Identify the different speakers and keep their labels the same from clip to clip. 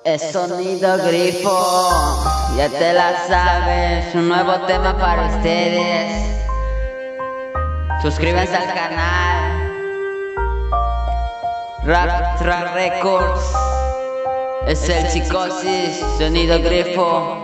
Speaker 1: El sonido grifo, ya te la sabes, un nuevo tema para ustedes. Suscríbanse al canal Rap Trap Records. Es el Psicosis, sonido grifo.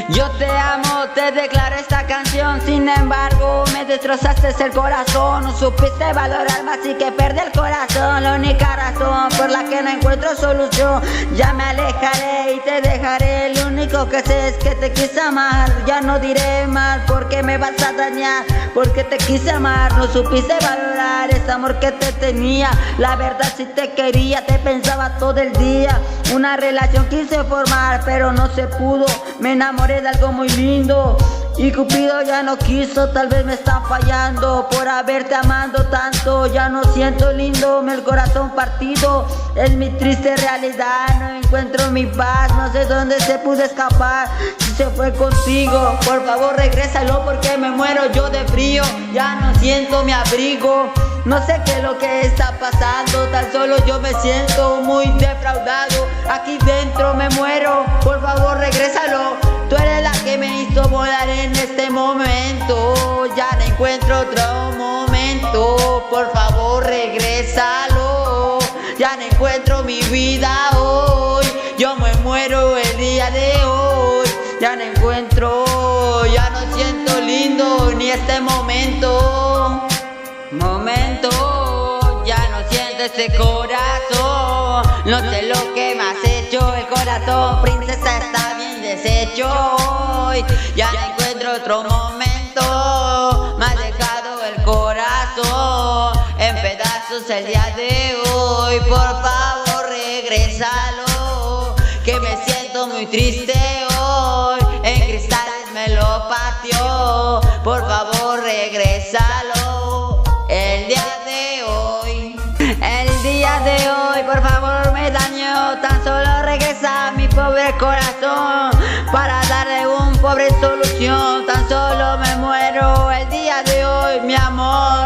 Speaker 1: Yo te amo, te declaro esta canción. Sin embargo, me destrozaste el corazón. No supiste valorar más y que perdí el corazón. La única razón por la que no encuentro solución. Ya me alejaré y te dejaré. Lo único que sé es que te quise amar. Ya no diré más porque me vas a dañar. Porque te quise amar, no supiste valorar ese amor que te tenía. La verdad sí te quería, te pensaba todo el día. Una relación quise formar, pero no se pudo. Me enamoré de algo muy lindo y Cupido ya no quiso, tal vez me está fallando por haberte amando tanto. Ya no siento lindo, el corazón partido es mi triste realidad. No encuentro mi paz, no sé dónde se pudo escapar. Si se fue contigo, por favor regrésalo porque me muero yo de frío. Ya no siento mi abrigo, no sé qué es lo que está pasando. Tan solo yo me siento muy defraudado. Aquí dentro me muero, por favor regrésalo. Tú eres la que me hizo volar en este momento. Ya no encuentro otro momento. Por favor regrésalo. Ya no encuentro mi vida hoy. Yo me muero el día de hoy. Ya no encuentro, ya no siento lindo ni este momento. Ya no siento este corazón. No sé lo que me has hecho el corazón. Princesa está bien deshecho hoy. Ya no encuentro otro momento. Me ha dejado el corazón en pedazos el día de hoy. Por favor regrésalo, que me siento muy triste hoy. En cristales me lo partió. Por favor regrésalo. El día de hoy, por favor me dañó. Tan solo regresa a mi pobre corazón para darle un pobre solución. Tan solo me muero el día de hoy, mi amor.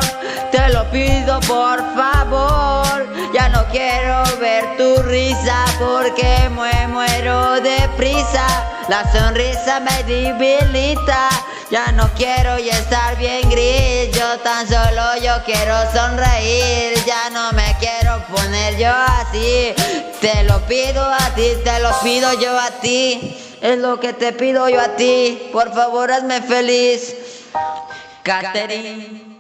Speaker 1: Te lo pido por favor. Ya no quiero ver tu risa porque me muero deprisa. La sonrisa me debilita. Ya no quiero y estar bien gris. Yo tan solo yo quiero sonreír. Ya no me quiero poner yo así. Te lo pido a ti, te lo pido yo a ti. Es lo que te pido yo a ti. Por favor hazme feliz, Catherine.